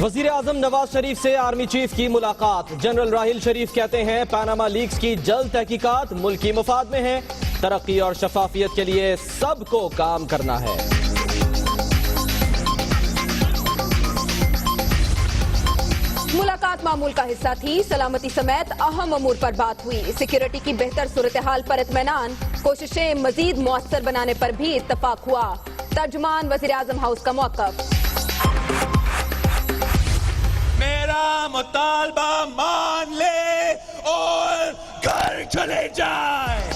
وزیر اعظم نواز شریف سے army chief کی ملاقات۔ جنرل راحیل شریف کہتے ہیں پاناما لیکس کی جلد تحقیقات ملکی مفاد میں ہیں، ترقی اور شفافیت کے لیے سب کو کام کرنا ہے۔ ملاقات معمول کا حصہ تھی، سلامتی سمیت اہم امور پر بات ہوئی۔ سیکیورٹی کی بہتر صورتحال پر اطمینان، کوششیں مزید مؤثر بنانے پر بھی اتفاق ہوا۔ ترجمان وزیر اعظم ہاؤس کا موقف۔ میرا مطالبہ مان لے اور گھر چلے جائیں۔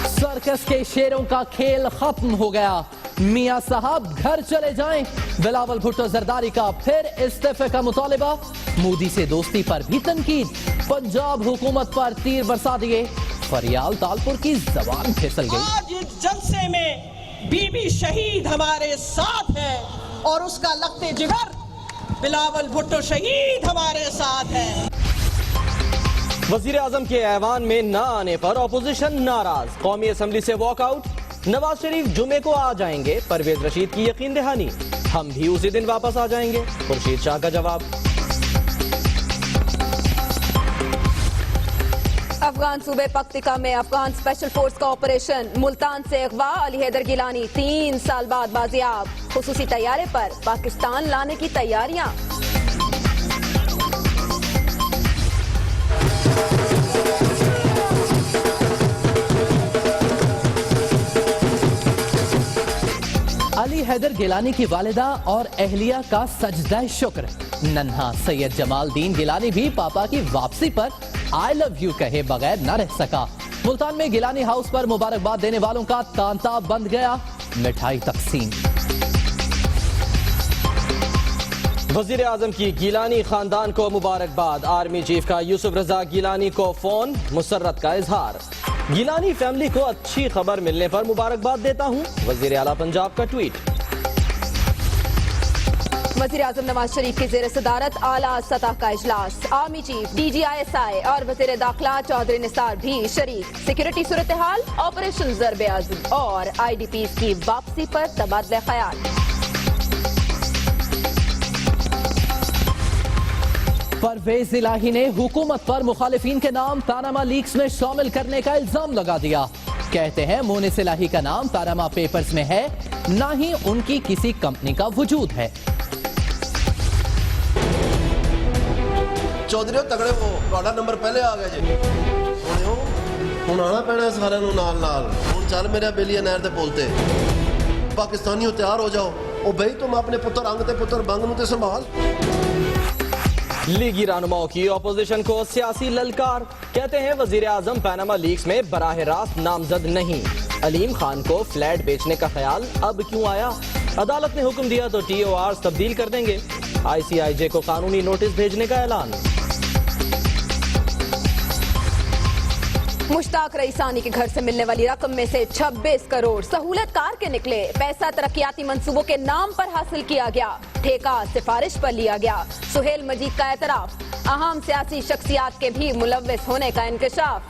سرکس کے شیروں کا کھیل ختم ہو گیا، میاں صاحب گھر چلے جائیں۔ بلاول بھٹو زرداری کا پھر استعفے کا مطالبہ، مودی سے دوستی پر بھی تنقید، پنجاب حکومت پر تیر برسا دیے، فریال تالپور کی زبان پھسل گئی۔ آج اس جلسے میں بی بی شہید ہمارے ساتھ ہے اور اس کا لخت جگر بلاول بھٹو شہید ہمارے ساتھ ہے۔ وزیر اعظم کے ایوان میں نہ آنے پر اپوزیشن ناراض، قومی اسمبلی سے واک آؤٹ۔ نواز شریف جمعے کو آ جائیں گے، پرویز رشید کی یقین دہانی، ہم بھی اسی دن واپس آ جائیں گے، خورشید شاہ کا جواب۔ افغان صوبے پکتیکا میں افغان اسپیشل فورس کا آپریشن، ملتان سے اغوا علی حیدر گیلانی 3 سال بعد بازیاب، خصوصی طیارے پر پاکستان لانے کی تیاریاں۔ علی حیدر گیلانی کی والدہ اور اہلیہ کا سجدہ شکر، ننھا سید جمال الدین گیلانی بھی پاپا کی واپسی پر آئی لو یو کہے بغیر نہ رہ سکا۔ ملتان میں گیلانی ہاؤس پر مبارکباد دینے والوں کا تانتا بند گیا، مٹھائی تقسیم۔ وزیر اعظم کی گیلانی خاندان کو مبارکباد، آرمی چیف کا یوسف رضا گیلانی کو فون، مسرت کا اظہار۔ گیلانی فیملی کو اچھی خبر ملنے پر مبارکباد دیتا ہوں، وزیر اعلیٰ پنجاب کا ٹویٹ۔ وزیر اعظم نواز شریف کی زیر صدارت اعلیٰ سطح کا اجلاس، army chief, D G I S I اور وزیر داخلہ چودھری نثار بھی شریک۔ سیکیورٹی صورتحال، آپریشن ضرب عزم اور آئی ڈی پیز کی واپسی پر تبادلہ خیال۔ پرویز الہی نے حکومت پر مخالفین کے نام پاناما لیکس میں شامل کرنے کا الزام لگا دیا، کہتے ہیں مونس الہی کا نام پاناما پیپرز میں ہے، نہ ہی ان کی کسی کمپنی کا وجود ہے۔ چودھری تگڑے وہ تہاڈا نمبر پہلے آ گیا جی، ہن آنا پینا سارے نوں نال نال، ہن چل میرے بیلیاں نہر دے پل تے، پاکستانیوں تیار ہو جاؤ، او بھائی تم اپنے پتر انگ تے پتر بنگ نوں تے سنبھال۔ لیگی رہنماؤں کی اپوزیشن کو سیاسی للکار، کہتے ہیں وزیر اعظم پاناما لیکس میں براہ راست نامزد نہیں، علیم خان کو فلیٹ بیچنے کا خیال اب کیوں آیا؟ عدالت نے حکم دیا تو ٹی او آرز تبدیل کر دیں گے، آئی سی آئی جے کو قانونی نوٹس بھیجنے کا اعلان۔ مشتاق رئیسانی کے گھر سے ملنے والی رقم میں سے 26 کروڑ سہولت کار کے نکلے، پیسہ ترقیاتی منصوبوں کے نام پر حاصل کیا گیا، ٹھیکہ سفارش پر لیا گیا۔ سہیل مجید کا اعتراف، اہم سیاسی شخصیات کے بھی ملوث ہونے کا انکشاف۔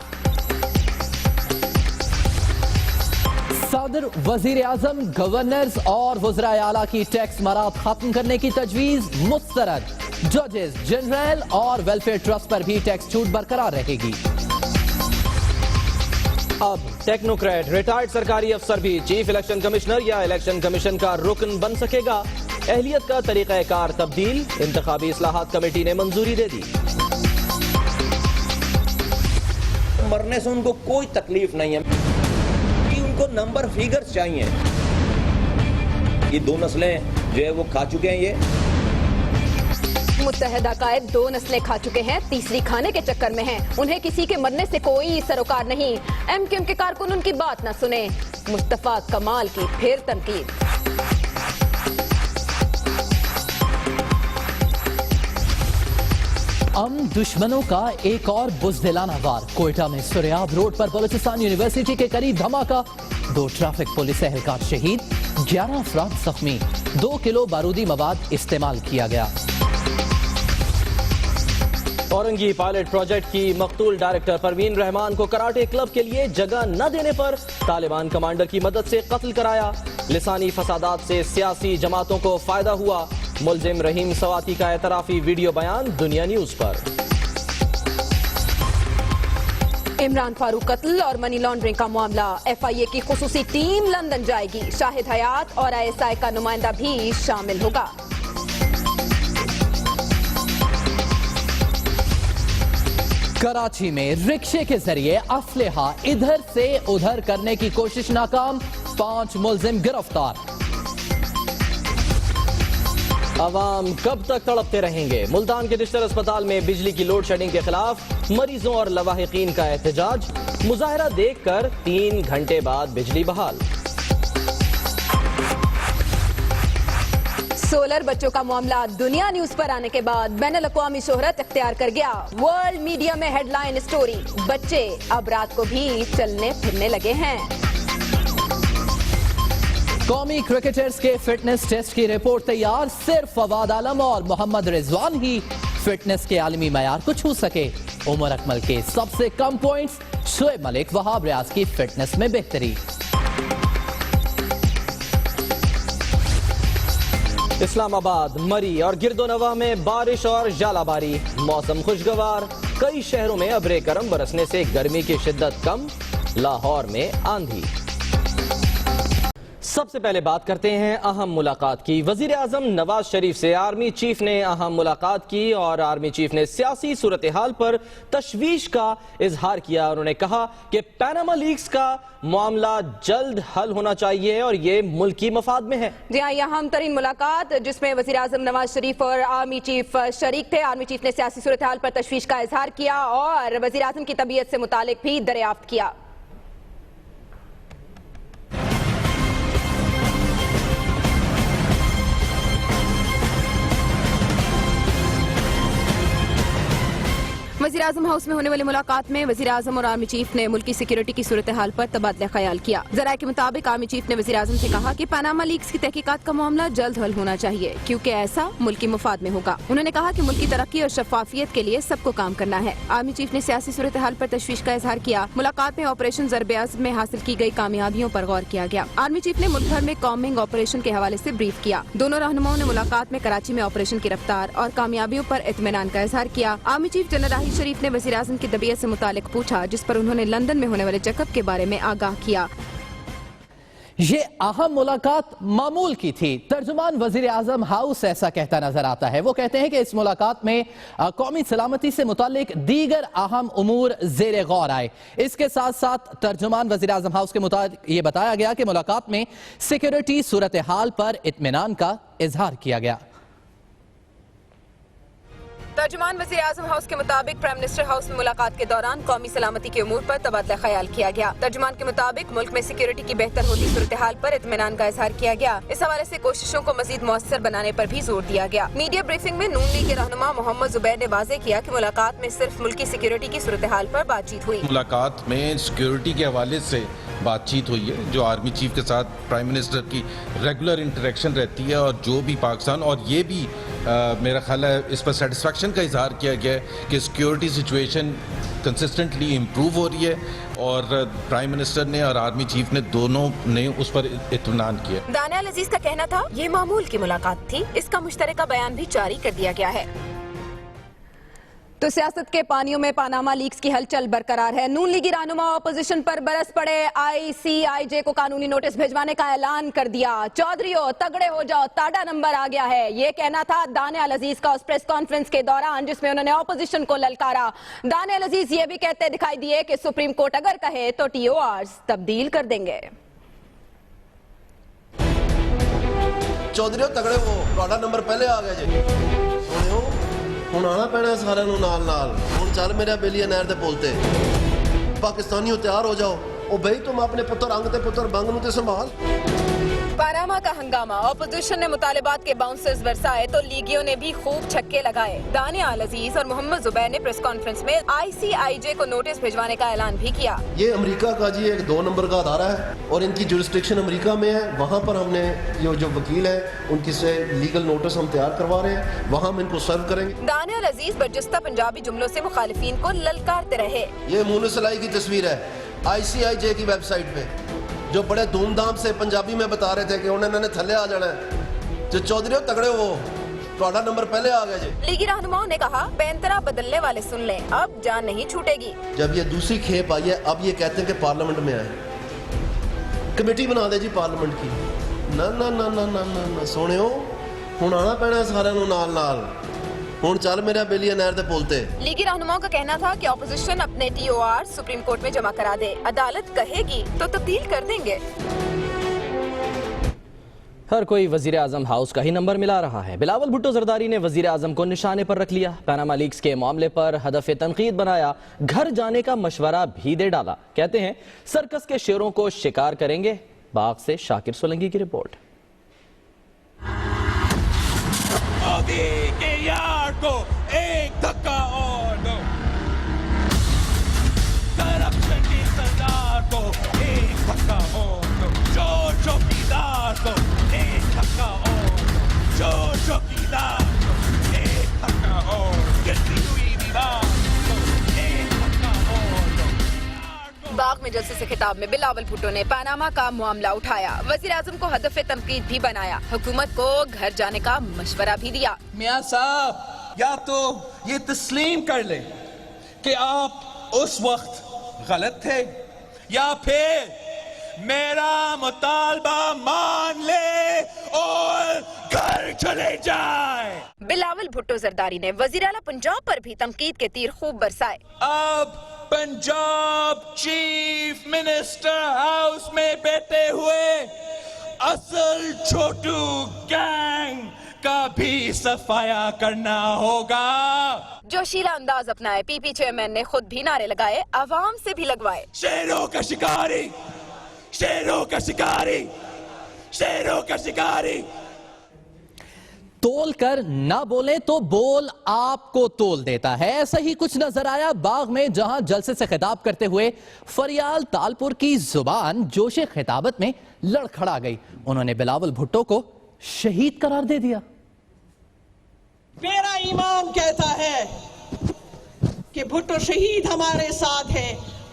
صدر، وزیر اعظم، گورنرز اور وزرائے اعلیٰ کی ٹیکس مارات ختم کرنے کی تجویز مسترد، ججز، جنرل اور ویلفیئر ٹرسٹ پر بھی ٹیکس چھوٹ برقرار رہے گی۔ اب ٹیکنوکریٹ ریٹائرڈ سرکاری افسر بھی چیف الیکشن کمشنر یا الیکشن کمیشن کا رکن بن سکے گا، اہلیت کا طریقہ کار تبدیل، انتخابی اصلاحات کمیٹی نے منظوری دے دی۔ مرنے سے ان کو کوئی تکلیف نہیں ہے کہ ان کو نمبر فیگرز چاہیے، یہ 2 نسلیں جو ہے وہ کھا چکے ہیں۔ یہ متحدہ قائد 2 نسلیں کھا چکے ہیں، تیسری کھانے کے چکر میں ہیں، انہیں کسی کے مرنے سے کوئی سروکار نہیں، ایم کیو ایم کے کارکن ان کی بات نہ سنیں، مصطفیٰ کمال کی پھر تنقید۔ دشمنوں کا ایک اور بزدلانہ وار، کوئٹہ میں سریاب روڈ پر بلوچستان یونیورسٹی کے قریب دھماکہ، 2 ٹریفک پولیس اہلکار شہید، 11 افراد زخمی، 2 کلو بارودی مواد استعمال کیا گیا۔ اورنگی پائلٹ پروجیکٹ کی مقتول ڈائریکٹر پروین رحمان کو کراٹے کلب کے لیے جگہ نہ دینے پر طالبان کمانڈر کی مدد سے قتل کرایا۔ لسانی فسادات سے سیاسی جماعتوں کو فائدہ ہوا، मुलजिम रहीम सवाती का एतराफी वीडियो बयान दुनिया न्यूज पर। इमरान फारूक कत्ल और मनी लॉन्ड्रिंग का मामला, FIA की खुसूसी टीम लंदन जाएगी। शाहिद हयात और ISI का नुमाइंदा भी शामिल होगा। कराची में रिक्शे के जरिए असलहा इधर से उधर करने की कोशिश नाकाम, 5 मुलजिम गिरफ्तार। अवाम कब तक तड़पते रहेंगे? मुल्तान के डिजिटल अस्पताल में बिजली की लोड शेडिंग के खिलाफ मरीजों और लवाहिकीन का एहतजाज, मुजाहरा देखकर 3 घंटे बाद बिजली बहाल। सोलर बच्चों का मामला दुनिया न्यूज पर आने के बाद बैनुल अक़वामी शोहरत इख्तियार कर गया। वर्ल्ड मीडिया में हेडलाइन स्टोरी, बच्चे अब रात को भी चलने फिरने लगे हैं। कौमी क्रिकेटर्स के फिटनेस टेस्ट की रिपोर्ट तैयार, सिर्फ फवाद आलम और मोहम्मद रिजवान ही फिटनेस के आलमी मयार को छू सके। उमर अकमल के सबसे कम पॉइंट्स, शोएब मलिक, वहाब रियाज की फिटनेस में बेहतरी। इस्लामाबाद, मरी और गिरदोनवा में बारिश और जालाबारी, मौसम खुशगवार। कई शहरों में अब्रे करम बरसने से गर्मी की शिद्दत कम, लाहौर में आंधी। सबसे पहले बात करते हैं अहम मुलाकात की। वजीर आजम नवाज शरीफ से आर्मी चीफ ने अहम मुलाकात की और आर्मी चीफ ने सियासी सूरत हाल पर तशवीश का इजहार किया। उन्होंने कहा कि पैनामा लीक्स का मामला जल्द हल होना चाहिए और ये मुल्की मफाद में है। जी हाँ, यह अहम तरीन मुलाकात जिसमें वजीर आजम नवाज शरीफ और आर्मी चीफ शरीक थे। आर्मी चीफ ने सियासी सूरत हाल पर तशवीश का इजहार किया और वजीर आजम की तबीयत से मुतालिक भी दरियाफ्त किया। वज़ीर आज़म हाउस में होने वाली मुलाकात में वज़ीर आज़म और आर्मी चीफ ने मुल्की सिक्योरिटी की सूरत हाल पर तबादला ख्याल किया। ज़राए के मुताबिक आर्मी चीफ ने वज़ीर आज़म से कहा कि पनामा लीक्स की तहकीकात का मामला जल्द हल होना चाहिए क्योंकि ऐसा मुल्की मुफाद में होगा। उन्होंने कहा कि मुल्की तरक्की और शफाफियत के लिए सबको काम करना है। आर्मी चीफ ने सियासी सूरत हाल पर तशवीश का इजहार किया। मुलाकात में ऑपरेशन ज़रब-ए-अज़्म में हासिल की गई कामयाबियों पर गौर किया गया। आर्मी चीफ ने मुल्क भर में कॉम्बिंग ऑपरेशन के हवाले से ब्रीफ किया। दोनों रहनुमाओं ने मुलाकात में कराची में ऑपरेशन की रफ्तार और कामयाबियों पर इत्मीनान का इजहार किया। आर्मी चीफ जनरल राहिल शरीफ ने वज़ीर आज़म की तबीयत से मुतालिक पूछा, जिस पर उन्होंने लंदन में होने वाले चेकअप के बारे में आगाह किया। ये अहम मुलाकात मामूल की थी। तर्जुमान वजीर आजम हाउस ऐसा कहता नजर आता है। वो कहते हैं कि इस मुलाकात में कौमी सलामती से मुतालिक दीगर अहम उमूर जेर गौर आए। इसके साथ साथ तर्जुमान वजीर आजम हाउस के मुताबिक ये बताया गया कि मुलाकात में सिक्योरिटी सूरत हाल पर इत्मीनान का इजहार किया गया। तर्जुमान वज़ीर आज़म हाउस के मुताबिक प्राइम मिनिस्टर हाउस में मुलाकात के दौरान कौमी सलामती के उमूर पर तबादला ख्याल किया गया। तर्जुमान के मुताबिक मुल्क में सिक्योरिटी की बेहतर होती सूरत हाल पर इत्मीनान का इजहार किया गया। इस हवाले से कोशिशों को मजीद मौसर बनाने पर भी जोर दिया गया। मीडिया ब्रीफिंग में नून लीग के रहनुमा मोहम्मद जुबैर ने वाज़ेह किया कि मुलाकात में सिर्फ मुल्की सिक्योरिटी की सूरत हाल पर बातचीत हुई। मुलाकात में सिक्योरिटी के हवाले से बातचीत हुई है, जो आर्मी चीफ के साथ प्राइम मिनिस्टर की रेगुलर इंटरेक्शन रहती है और जो भी पाकिस्तान और ये भी मेरा ख्याल है इस पर सेटिस्फेक्शन का इजहार किया गया है कि सिक्योरिटी सिचुएशन कंसिस्टेंटली इम्प्रूव हो रही है और प्राइम मिनिस्टर ने और आर्मी चीफ ने दोनों ने उस पर इत्मीनान किया। दानियाल अजीज का कहना था ये मामूल की मुलाकात थी। इसका मुश्तरका बयान भी जारी कर दिया गया है। तो सियासत के पानियों में पनामा लीक्स की हलचल बरकरार है। नून लीगी रहनुमा अपोजिशन पर बरस पड़े। ICIJ को कानूनी नोटिस भिजवाने का ऐलान कर दिया। चौधरीओ तगड़े हो जाओ, ताड़ा नंबर आ गया है, ये कहना था दानियाल अजीज का उस प्रेस कॉन्फ्रेंस के दौरान जिसमें उन्होंने अपोजिशन को ललकारा। दानियाल अजीज ये भी कहते दिखाई दिए कि सुप्रीम कोर्ट अगर कहे तो TORs तब्दील कर देंगे। चौधरीओ तगड़े हो, ताड़ा नंबर पहले आ गया जी। सुनियो ਹੁਣ ਆਣਾ ਪੈਣਾ ਸਾਰਿਆਂ ਨੂੰ ਨਾਲ ਨਾਲ। ਹੁਣ ਚੱਲ ਮੇਰਾ ਬੇਲੀਆ ਨਹਿਰ ਦੇ ਪੁੱਲ ਤੇ। ਪਾਕਿਸਤਾਨੀਓ ਤਿਆਰ ਹੋ ਜਾਓ। ਉਹ ਬਈ ਤੁਮ ਆਪਣੇ ਪੁੱਤਰ ਅੰਗ ਤੇ ਪੁੱਤਰ ਬੰਗ ਨੂੰ ਤੇ ਸੰਭਾਲ। पनामा का हंगामा, अपोजिशन ने मुतालिबात के बाउंसर्स बरसाए तो लीगियों ने भी खूब छक्के लगाए। दानियाल अजीज और मोहम्मद जुबैर ने प्रेस कॉन्फ्रेंस में ICIJ को नोटिस भिजवाने का ऐलान भी किया। ये अमेरिका का जी एक 2 नंबर का अदारा है और इनकी जुरिस्डिक्शन अमेरिका में है। वहाँ पर हमने ये जो वकील है उनकी से लीगल नोटिस हम तैयार करवा रहे हैं, वहाँ हम इनको सर्व करेंगे। दानियाल अजीज बरजस्ता पंजाबी जुमलों से मुखालिफिन को ललकारते रहे। ये मुनस सलाई की तस्वीर है ICIJ की वेबसाइट पे, जो बड़े धूमधाम से पंजाबी में बता रहे थे कि उन्होंने थले आ जाना है। जो चौधरी तगड़े हो, ਤੁਹਾਡਾ ਨੰਬਰ ਪਹਿਲੇ ਆ ਗਿਆ ਜੀ। लीगी रहनुमाओं ने कहा पैंतरा बदलने वाले सुन लें, अब जान नहीं छूटेगी। जब ये दूसरी खेप आई है अब ये कहते हैं कि पार्लियामेंट में आए, कमेटी बना दे जी पार्लियामेंट की। ना ना ना ना ना ना ना सोनियो हुण आना पैना सारिਆਂ ਨੂੰ ਨਾਲ ਨਾਲ। हुण चल मेरा बेलिया नहर दे पुल ते। लीगी रहनुमाओं का कहना था कि ऑपोजिशन अपने TOR सुप्रीम कोर्ट में जमा करा दे, अदालत कहेगी तो तब्दील कर देंगे। हर कोई वजीर आजम हाउस का ही नंबर मिला रहा है। बिलावल भुट्टो जरदारी ने वजीर आजम को निशाने पर रख लिया। पैनामा लीक्स के मामले पर हदफ तनकीद बनाया, घर जाने का मशवरा भी दे डाला। कहते हैं सर्कस के शेरों को शिकार करेंगे। बाग से शाकिर सोलंकी की रिपोर्ट। मोदी के यार को एक धक्का और दो, करप्शन की सरदार को एक धक्का और दो, चोर चौकीदार को एक धक्का और दो, चोर चौकीदार को एक धक्का और, गिरती हुई दीवार को एक धक्का और दो। बाग में जलसे से खिताब में बिलावल भुट्टो ने पनामा का मामला उठाया, वजीर आजम को हदफ तनकीद भी बनाया, हुकूमत को घर जाने का मशवरा भी दिया। मियां साहब या तो ये तस्लीम कर ले कि आप उस वक्त गलत थे, या फिर मेरा मुतालबा मान ले और घर चले जाए। बिलावल भुट्टो जरदारी ने वजीर आला पंजाब पर भी तनकीद के तीर खूब बरसाए। अब पंजाब चीफ मिनिस्टर हाउस में बैठे हुए असल छोटू गैंग का भी सफाया करना होगा। जोशीला अंदाज अपनाए, पीपी चेयरमैन ने खुद भी नारे लगाए, आवाम से भी लगवाए। शेरों का शिकारी, शेरों का शिकारी, शेरों का शिकारी। तोल कर ना बोले तो बोल आपको तोल देता है। ऐसा ही कुछ नजर आया बाग में, जहां जलसे से खिताब करते हुए फरियाल तालपुर की जुबान जोशे खिताबत में लड़खड़ा गई। उन्होंने बिलावल भुट्टो को शहीद करार दे दिया। मेरा ईमान कहता है कि भुट्टो शहीद हमारे साथ है।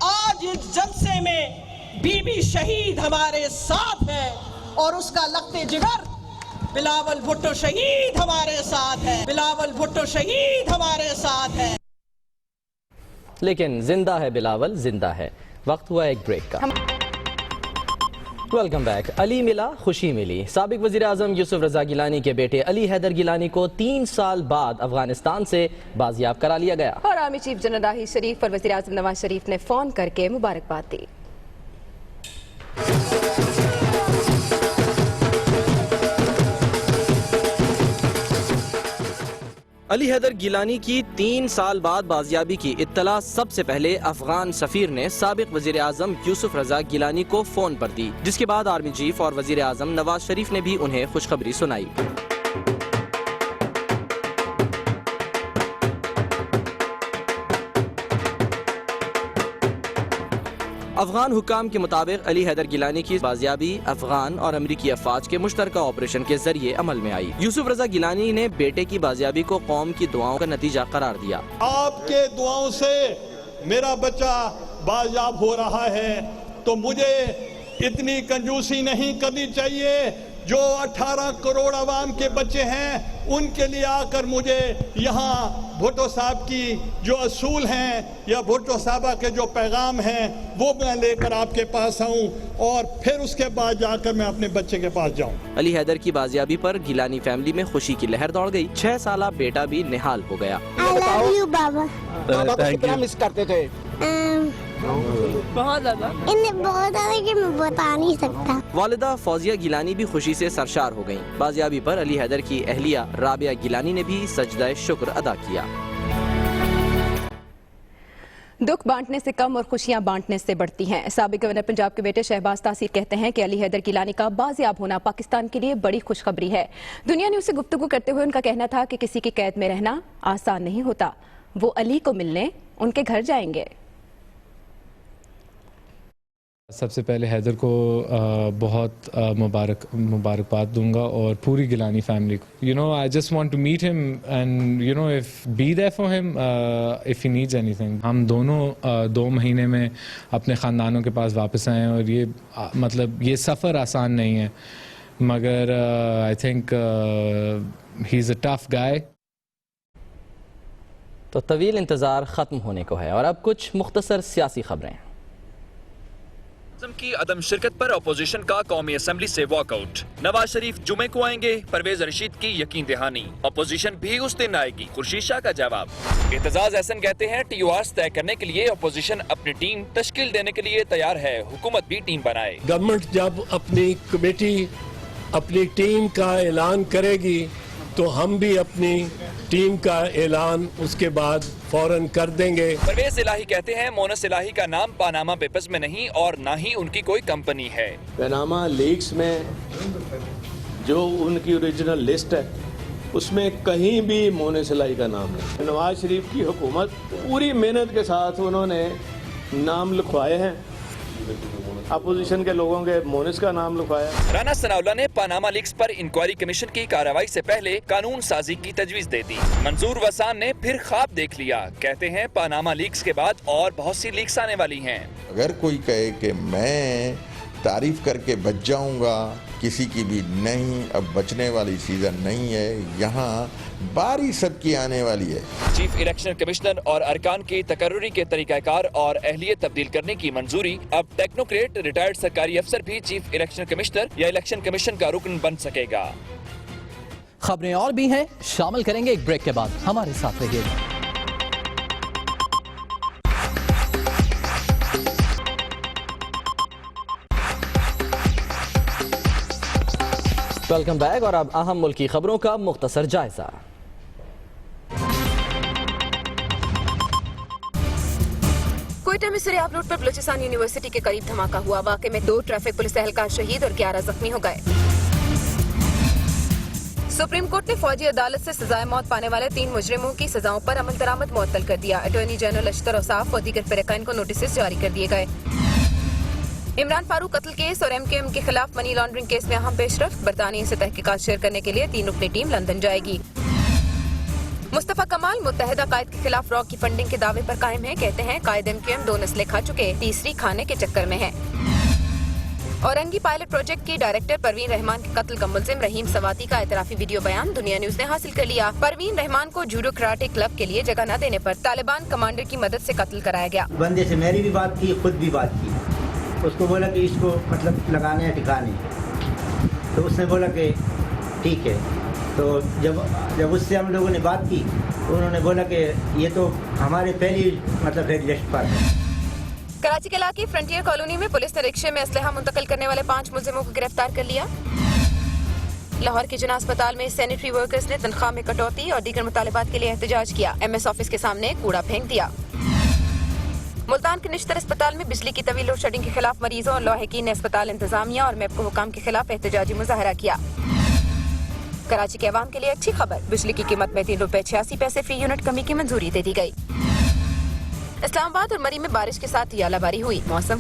आज इस जलसे में बीबी शहीद हमारे साथ है और उसका लखते जिगर बिलावल भुट्टो शहीद हमारे साथ है। बिलावल भुट्टो शहीद हमारे साथ है। लेकिन जिंदा है बिलावल, जिंदा है। वक्त हुआ एक ब्रेक का। Welcome back. अली मिला खुशी मिली। साबिक वजीर आजम यूसुफ रजा गिलानी के बेटे अली हैदर गिलानी को 3 साल बाद अफगानिस्तान से बाजियाब करा लिया गया। और आर्मी चीफ जनरल राहिल शरीफ और वजीर आजम नवाज शरीफ ने फोन करके मुबारकबाद दी। अली हैदर गिलानी की 3 साल बाद बाजियाबी की इत्तला सबसे पहले अफगान सफीर ने साबिक वजीर आजम यूसुफ रजा गिलानी को फोन पर दी, जिसके बाद आर्मी चीफ और वजीर आजम नवाज शरीफ ने भी उन्हें खुशखबरी सुनाई। अफगान हुक्काम के मुताबिक अली हैदर गिलानी की बाजियाबी अफगान और अमरीकी अफवाज के मुश्तरका ऑपरेशन के जरिए अमल में आई। यूसुफ रजा गिलानी ने बेटे की बाजियाबी को कौम की दुआओं का नतीजा करार दिया। आपके दुआओं से मेरा बच्चा बाजियाब हो रहा है, तो मुझे इतनी कंजूसी नहीं करनी चाहिए। जो 18 करोड़ आवाम के बच्चे हैं उनके लिए आकर मुझे यहाँ भुट्टो साहब की जो असूल हैं या भुट्टो साहबा के जो पैगाम हैं वो मैं लेकर आपके पास आऊँ और फिर उसके बाद जाकर मैं अपने बच्चे के पास जाऊँ। अली हैदर की बाजियाबी पर गिलानी फैमिली में खुशी की लहर दौड़ गई। 6 साला बेटा भी निहाल हो गया। बाबा को कितना मिस करते थे? बहुत ज्यादा। इन्हें बहुत ज्यादा कि मैं बता नहीं सकता। वालिदा फौजिया गिलानी भी खुशी से सरशार हो गईं। बाजियाबी पर अली हैदर की अहलिया राबिया गिलानी ने भी सजदा शुक्र अदा किया। दुख बांटने से कम और खुशियां बांटने से बढ़ती हैं। साबिक गवर्नर पंजाब के बेटे शहबाज तासीर कहते हैं कि अली हैदर गिलानी का बाजियाब होना पाकिस्तान के लिए बड़ी खुशखबरी है। दुनिया न्यूज़ से गुफ्तगू करते हुए उनका कहना था कि किसी की कैद में रहना आसान नहीं होता। वो अली को मिलने उनके घर जाएंगे। सबसे पहले हैदर को बहुत मुबारकबाद दूंगा और पूरी गिलानी फैमिली को। You know I just want to meet him and you know if be there for him if he needs anything. हम दोनों 2 महीने में अपने ख़ानदानों के पास वापस आए और ये मतलब ये सफ़र आसान नहीं है। मगर I think he's a tough guy. تو طویل انتظار ختم ہونے کو ہے اور اب کچھ مختصر سیاسی خبریں. کی عدم شرکت پر اپوزیشن کا قومی اسمبلی سے واک آؤٹ. نواز شریف جمعے کو آئیں گے، پرویز رشید کی یقین دہانی. اپوزیشن بھی اس دن آئے گی، خورشید شاہ کا جواب. اعتزاز احسن کہتے ہیں ٹی او آرز طے کرنے کے لیے اپوزیشن اپنی ٹیم تشکیل دینے کے لیے تیار ہے، حکومت بھی ٹیم بنائے. گورنمنٹ جب اپنی کمیٹی اپنی ٹیم کا اعلان کرے گی تو ہم بھی اپنی ٹیم کا اعلان اس کے بعد فوراً کر دیں گے. پرویز الہی کہتے ہیں مونس الہی کا نام پاناما پیپرز میں نہیں اور نہ ہی ان کی کوئی کمپنی ہے. پاناما لیکس میں جو ان کی اوریجنل لسٹ ہے اس میں کہیں بھی مونس الہی کا نام نہیں. نواز شریف کی حکومت پوری محنت کے ساتھ انہوں نے نام لکھوائے ہیں، اپوزیشن کے لوگوں کے مونس کا نام لکھوایا. رانا ثناءاللہ نے پاناما لیکس پر انکوائری کمیشن کی کارروائی سے پہلے قانون سازی کی تجویز دے دی. منظور وسان نے پھر خواب دیکھ لیا، کہتے ہیں پاناما لیکس کے بعد اور بہت سی لیکس آنے والی ہیں. اگر کوئی کہے کہ میں تعریف کر کے بچ جاؤں گا، کسی کی بھی نہیں، اب بچنے والی سیزن نہیں ہے، یہاں باری سب کی آنے والی ہے. چیف الیکشن کمشنر اور ارکان کی تقرری کے طریقہ کار اور اہلیت تبدیل کرنے کی منظوری. اب ٹیکنوکریٹ ریٹائرڈ سرکاری افسر بھی چیف الیکشن کمشنر یا الیکشن کمیشن کا رکن بن سکے گا. خبریں اور بھی ہیں، شامل کریں گے ایک بریک کے بعد، ہمارے ساتھ رہیے گا. ویلکم بیک اور اب اہم ملکی خبروں کا مختصر جائزہ. کوئٹہ میں سریاب روڈ پر بلوچستان یونیورسٹی کے قریب دھماکہ ہوا. واقعے میں 2 ٹریفک پولیس اہلکار شہید اور 11 زخمی ہو گئے. سپریم کورٹ نے فوجی عدالت سے سزائے موت پانے والے 3 مجرموں کی سزاؤں پر عمل درآمد معطل کر دیا. اٹارنی جنرل اشتر اوصاف اور دیگر فریقین کو نوٹسز جاری کر دیے گئے. عمران فاروق قتل کیس اور MKM کے خلاف منی لانڈرنگ کیس میں اہم پیش رفت. برطانیہ سے تحقیقات شیئر کرنے کے لیے 3 رکنی ٹیم لندن جائے گی. مصطفیٰ کمال متحدہ قائد کے خلاف را کی فنڈنگ کے دعوے پر قائم ہیں. کہتے ہیں قائد MKM 2 نسلیں کھا چکے، تیسری کھانے کے چکر میں ہیں. اورنگی پائلٹ پروجیکٹ کی ڈائریکٹر پروین رحمان کے قتل کا ملزم رحیم سواتی کا اعترافی ویڈیو بیان دنیا نیوز نے حاصل کر لیا. پروین رحمان کو جوڈو کراٹے کلب کے لیے جگہ نہ دینے پر طالبان کمانڈر کی مدد سے قتل کرایا گیا. بندے سے میری بھی بات کی، خود بھی بات کی. اس کو بولا کہ اس کو مطلب لگانے ہے ٹھکانے، تو اس نے بولا کہ ٹھیک ہے. تو جب اس سے ہم لوگوں نے بات کی تو انہوں نے بولا کہ یہ تو ہمارے پہلی مطلب ریڈ لسٹ پر ہے. کراچی کے علاقے فرنٹیئر کالونی میں پولیس نے رکشے میں اسلحہ منتقل کرنے والے 5 ملزموں کو گرفتار کر لیا. لاہور کے جناح اسپتال میں سینیٹری ورکرز نے تنخواہ میں کٹوتی اور دیگر مطالبات کے لیے احتجاج کیا. MS آفس کے سامنے کوڑا پھینک دیا. ملتان کے نشتر اسپتال میں بجلی کی طویل لوڈ شیڈنگ کے خلاف مریضوں اور لاحقین نے اسپتال انتظامیہ اور میپکو حکام کے خلاف احتجاجی مظاہرہ کیا. کراچی کے عوام کے لیے اچھی خبر، بجلی کی قیمت میں 3 روپے 86 پیسے فی یونٹ کمی کی منظوری دے دی گئی. اسلام آباد اور مری میں بارش کے ساتھ ژالہ باری ہوئی. موسم